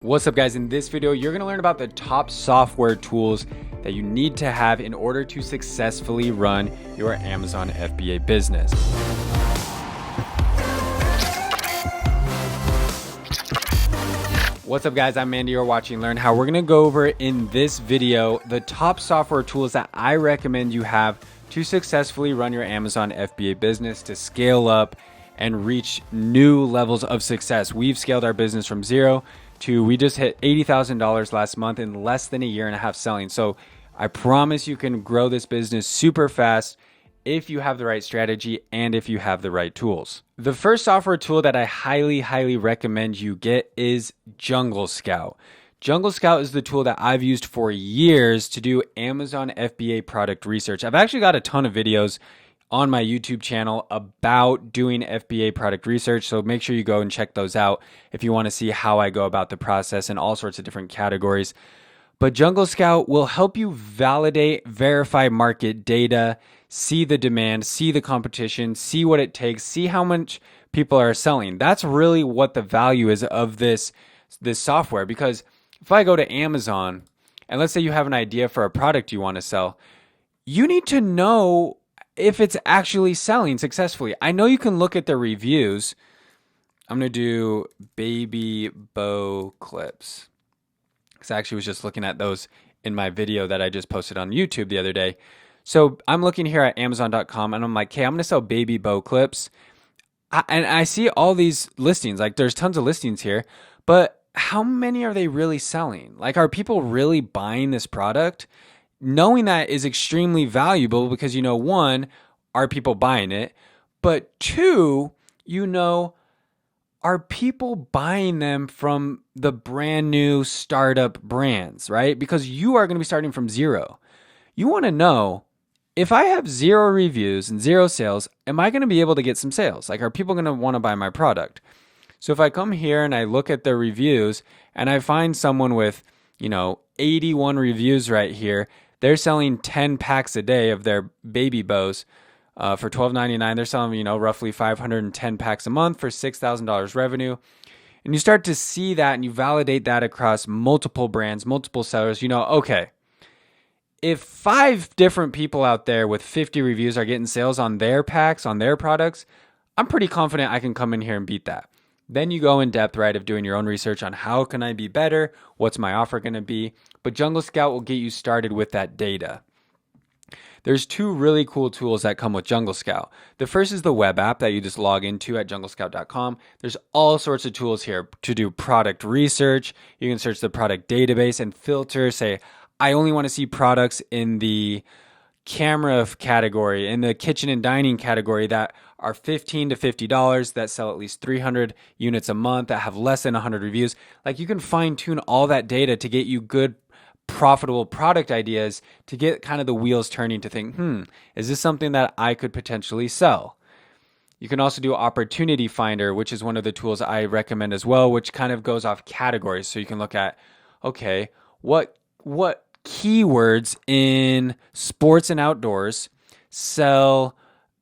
What's up, guys? In this video, you're going to learn about the top software tools that you need to have in order to successfully run your Amazon FBA business. What's up, guys? I'm Mandy. You're watching Learn How. We're going to go over in this video the top software tools that I recommend you have to successfully run your Amazon FBA business, to scale up and reach new levels of success. We've scaled our business from zero to we just hit $80,000 last month in less than a year and a half selling. So I promise you can grow this business super fast if you have the right strategy and if you have the right tools. The first software tool that I highly recommend you get is Jungle Scout. Jungle Scout is the tool that I've used for years to do Amazon FBA product research. I've actually got a ton of videos on my YouTube channel about doing FBA product research. So make sure you go and check those out if you want to see how I go about the process in all sorts of different categories. But Jungle Scout will help you validate, verify market data, see the demand, see the competition, see what it takes, see how much people are selling. That's really what the value is of this software. Because if I go to Amazon and let's say you have an idea for a product you want to sell, you need to know if it's actually selling successfully. I know you can look at the reviews. I'm going to do baby bow clips, because I actually was just looking at those in my video that I just posted on YouTube the other day. So I'm looking here at Amazon.com and I'm like, hey, I'm going to sell baby bow clips. And I see all these listings, like there's tons of listings here, but how many are they really selling? Like, are people really buying this product? Knowing that is extremely valuable because, you know, one, are people buying it? But two, you know, are people buying them from the brand new startup brands, right? Because you are going to be starting from zero. You want to know, if I have 0 reviews and 0 sales, am I going to be able to get some sales? Like, are people going to want to buy my product? So if I come here and I look at the reviews and I find someone with, 81 reviews right here, they're selling 10 packs a day of their baby bows for $12.99. They're selling, roughly 510 packs a month for $6,000 revenue. And you start to see that and you validate that across multiple brands, multiple sellers. Okay, if 5 different people out there with 50 reviews are getting sales on their packs, on their products, I'm pretty confident I can come in here and beat that. Then you go in depth, right, of doing your own research on how can I be better? What's my offer going to be? But Jungle Scout will get you started with that data. There's 2 really cool tools that come with Jungle Scout. The first is the web app that you just log into at junglescout.com. There's all sorts of tools here to do product research. You can search the product database and filter, say, I only want to see products in the camera category, in the kitchen and dining category that are $15 to $50, that sell at least 300 units a month, that have less than 100 reviews. Like, you can fine tune all that data to get you good, profitable product ideas, to get kind of the wheels turning to think, is this something that I could potentially sell? You can also do Opportunity Finder, which is one of the tools I recommend as well, which kind of goes off categories. So you can look at, okay, what keywords in sports and outdoors sell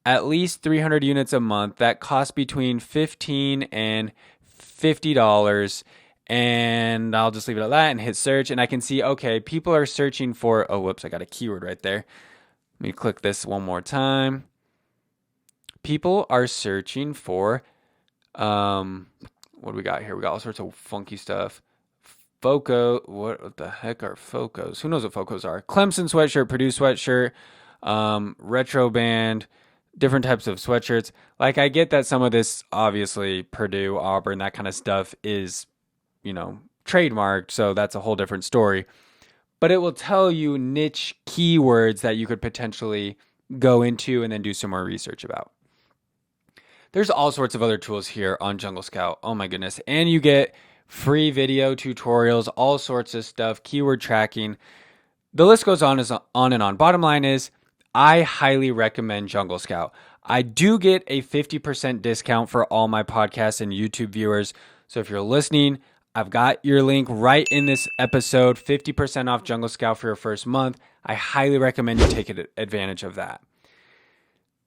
at least 300 units a month that cost between $15 and $50. And I'll just leave it at that and hit search. And I can see, okay, people are searching for, oh, whoops, I got a keyword right there. Let me click this one more time. People are searching for, what do we got here? We got all sorts of funky stuff. What the heck are Focos? Who knows what Focos are? Clemson sweatshirt, Purdue sweatshirt, retro band, different types of sweatshirts. Like, I get that some of this, obviously, Purdue, Auburn, that kind of stuff is, trademarked. So that's a whole different story. But it will tell you niche keywords that you could potentially go into and then do some more research about. There's all sorts of other tools here on Jungle Scout. Oh my goodness. And you get free video tutorials, all sorts of stuff, keyword tracking. The list goes on and on. Bottom line is, I highly recommend Jungle Scout. I do get a 50% discount for all my podcasts and YouTube viewers. So if you're listening, I've got your link right in this episode, 50% off Jungle Scout for your first month. I highly recommend you take advantage of that.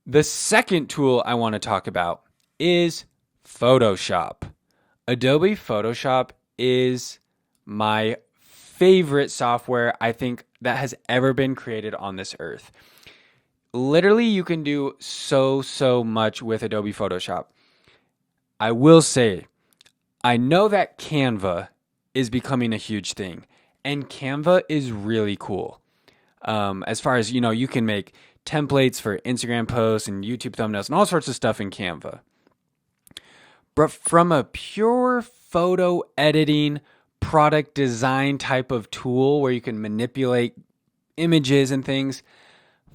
The second tool I want to talk about is Photoshop. Adobe Photoshop is my favorite software I think that has ever been created on this earth. Literally, you can do so much with Adobe Photoshop. I will say, I know that Canva is becoming a huge thing, and Canva is really cool. As far as, you can make templates for Instagram posts and YouTube thumbnails and all sorts of stuff in Canva. But from a pure photo editing, product design type of tool where you can manipulate images and things,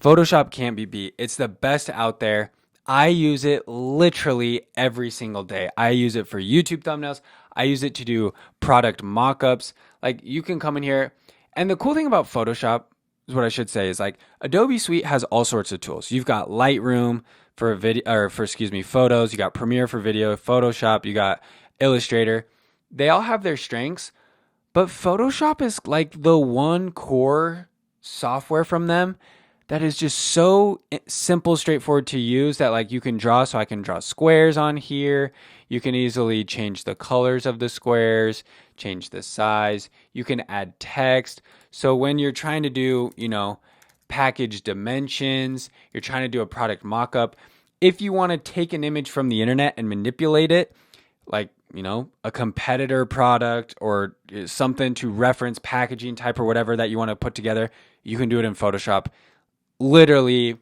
Photoshop can't be beat. It's the best out there. I use it literally every single day. I use it for YouTube thumbnails. I use it to do product mock-ups. Like, you can come in here. And the cool thing about Photoshop is what I should say is, like, Adobe Suite has all sorts of tools. You've got Lightroom for photos. You got Premiere for video, Photoshop, you got Illustrator. They all have their strengths, but Photoshop is like the one core software from them that is just so simple, straightforward to use that, like, you can draw. So I can draw squares on here. You can easily change the colors of the squares, change the size. You can add text. So when you're trying to do, package dimensions, you're trying to do a product mock-up, if you want to take an image from the internet and manipulate it, like, a competitor product or something to reference packaging type or whatever that you want to put together, you can do it in Photoshop. Literally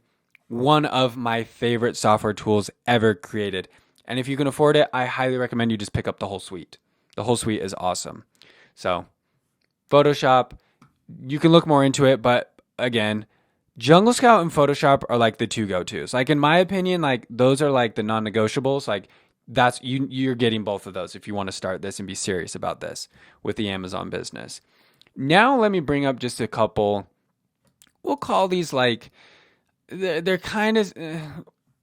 one of my favorite software tools ever created. And if you can afford it, I highly recommend you just pick up the whole suite. The whole suite is awesome. So Photoshop, you can look more into it, but again, Jungle Scout and Photoshop are like the two go-tos. Like, in my opinion, like, those are like the non-negotiables. Like, that's you're getting both of those if you want to start this and be serious about this with the Amazon business. Now let me bring up just a couple. We'll call these, like, they're kind of,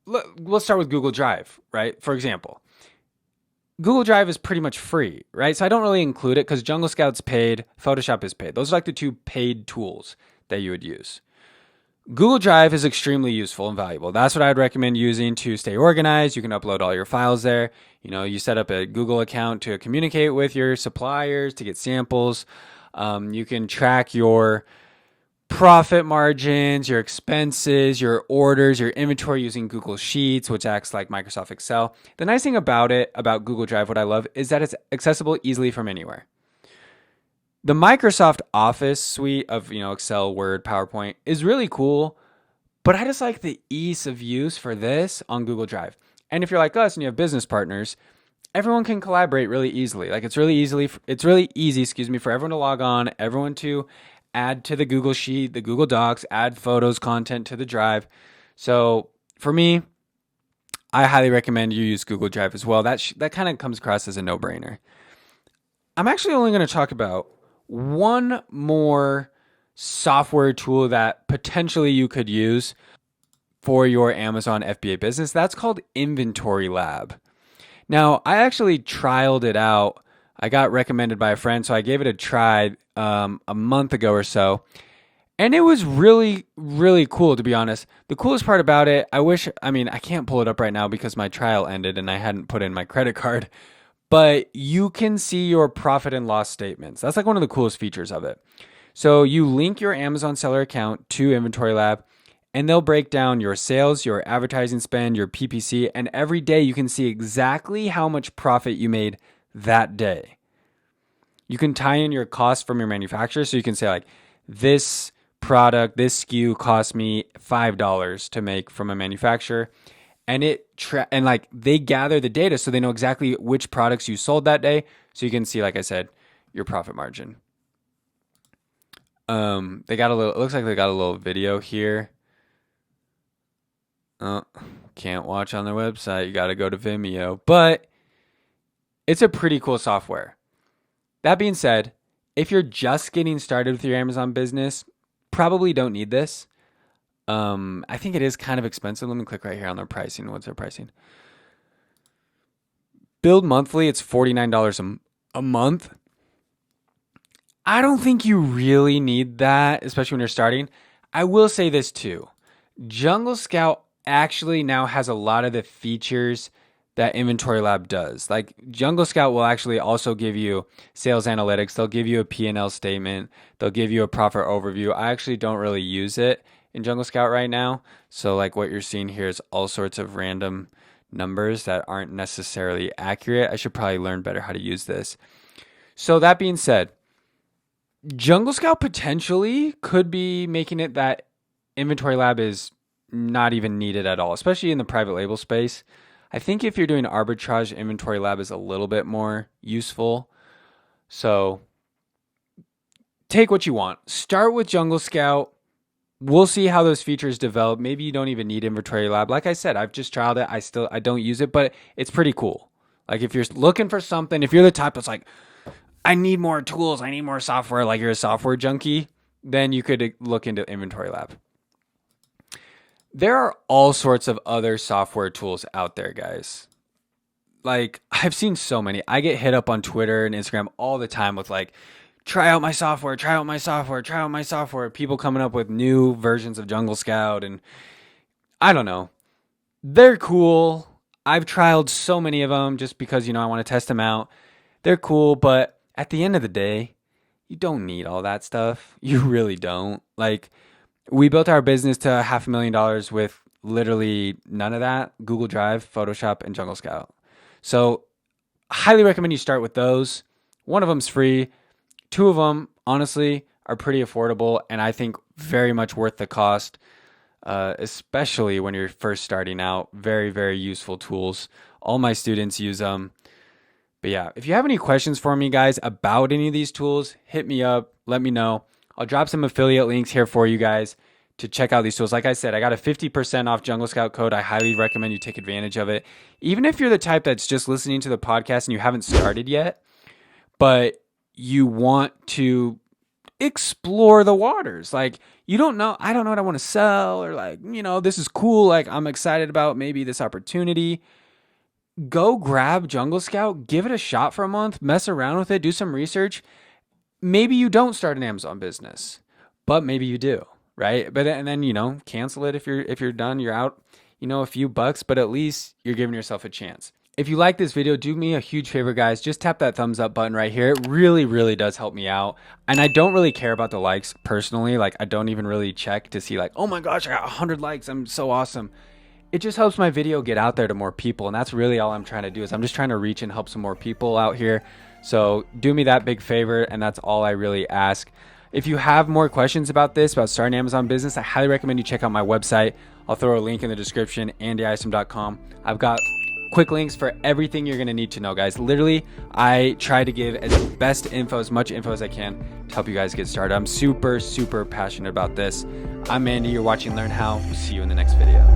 let's start with Google Drive, right? For example, Google Drive is pretty much free, right? So I don't really include it because Jungle Scout's paid, Photoshop is paid. Those are like the two paid tools that you would use. Google Drive is extremely useful and valuable. That's what I'd recommend using to stay organized. You can upload all your files there. You set up a Google account to communicate with your suppliers, to get samples. You can track your profit margins, your expenses, your orders, your inventory using Google Sheets, which acts like Microsoft Excel. The nice thing about Google Drive, what I love, is that it's accessible easily from anywhere. The Microsoft Office suite of, Excel, Word, PowerPoint is really cool, but I just like the ease of use for this on Google Drive. And if you're like us and you have business partners, everyone can collaborate really easily. Like, it's really easy, for everyone to log on, everyone to add to the Google Sheet, the Google Docs, add photos, content to the Drive. So for me, I highly recommend you use Google Drive as well. That kind of comes across as a no-brainer. I'm actually only going to talk about one more software tool that potentially you could use for your Amazon FBA business. That's called Inventory Lab. Now, I actually trialed it out. I got recommended by a friend, so I gave it a try a month ago or so. And it was really, really cool, to be honest. The coolest part about it, I can't pull it up right now because my trial ended and I hadn't put in my credit card, but you can see your profit and loss statements. That's like one of the coolest features of it. So you link your Amazon seller account to Inventory Lab, and they'll break down your sales, your advertising spend, your PPC, and every day you can see exactly how much profit you made that day. You can tie in your costs from your manufacturer, so you can say, like, this product, this SKU cost me $5 to make from a manufacturer, and they gather the data so they know exactly which products you sold that day, so you can see, like I said, your profit margin. It looks like they got a little video here. Can't watch on their website. You got to go to Vimeo, but it's a pretty cool software. That being said, if you're just getting started with your Amazon business, probably don't need this. I think it is kind of expensive. Let me click right here on their pricing. What's their pricing? Billed monthly, it's $49 a month. I don't think you really need that, especially when you're starting. I will say this too. Jungle Scout actually now has a lot of the features that Inventory Lab does. Like Jungle Scout will actually also give you sales analytics. They'll give you a P&L statement. They'll give you a profit overview. I actually don't really use it in Jungle Scout right now. So like what you're seeing here is all sorts of random numbers that aren't necessarily accurate. I should probably learn better how to use this. So that being said, Jungle Scout potentially could be making it that Inventory Lab is not even needed at all, especially in the private label space. I think if you're doing arbitrage, Inventory Lab is a little bit more useful. So take what you want. Start with Jungle Scout. We'll see how those features develop. Maybe you don't even need Inventory Lab. Like I said, I've just trialed it. I don't use it, but it's pretty cool. Like if you're looking for something, if you're the type that's like, I need more tools, I need more software, like you're a software junkie, then you could look into Inventory Lab. There are all sorts of other software tools out there, guys. Like I've seen so many. I get hit up on Twitter and Instagram all the time with like, try out my software, try out my software, try out my software. People coming up with new versions of Jungle Scout, and I don't know. They're cool. I've trialed so many of them just because, I want to test them out. They're cool, but at the end of the day, you don't need all that stuff. You really don't. Like, we built our business to $500,000 with literally none of that: Google Drive, Photoshop, and Jungle Scout. So highly recommend you start with those. One of them's free. Two of them, honestly, are pretty affordable and I think very much worth the cost, especially when you're first starting out. Very, very useful tools. All my students use them. But yeah, if you have any questions for me, guys, about any of these tools, hit me up. Let me know. I'll drop some affiliate links here for you guys to check out these tools. Like I said, I got a 50% off Jungle Scout code. I highly recommend you take advantage of it. Even if you're the type that's just listening to the podcast and you haven't started yet, but you want to explore the waters. Like, you don't know, I don't know what I want to sell, or like, this is cool. Like, I'm excited about maybe this opportunity. Go grab Jungle Scout, give it a shot for a month, mess around with it, do some research. Maybe you don't start an Amazon business, but maybe you do, right? But and then, cancel it if you're done, you're out, a few bucks, but at least you're giving yourself a chance. If you like this video, do me a huge favor, guys. Just tap that thumbs up button right here. It really, really does help me out. And I don't really care about the likes personally. Like, I don't even really check to see like, oh my gosh, I got 100 likes. I'm so awesome. It just helps my video get out there to more people. And that's really all I'm trying to do, is I'm just trying to reach and help some more people out here. So do me that big favor, and that's all I really ask. If you have more questions about this, about starting an Amazon business, I highly recommend you check out my website. I'll throw a link in the description, andyisom.com. I've got quick links for everything you're going to need to know, guys. Literally, I try to give as much info as I can to help you guys get started. I'm super, super passionate about this. I'm Andy. You're watching Learn How. We'll see you in the next video.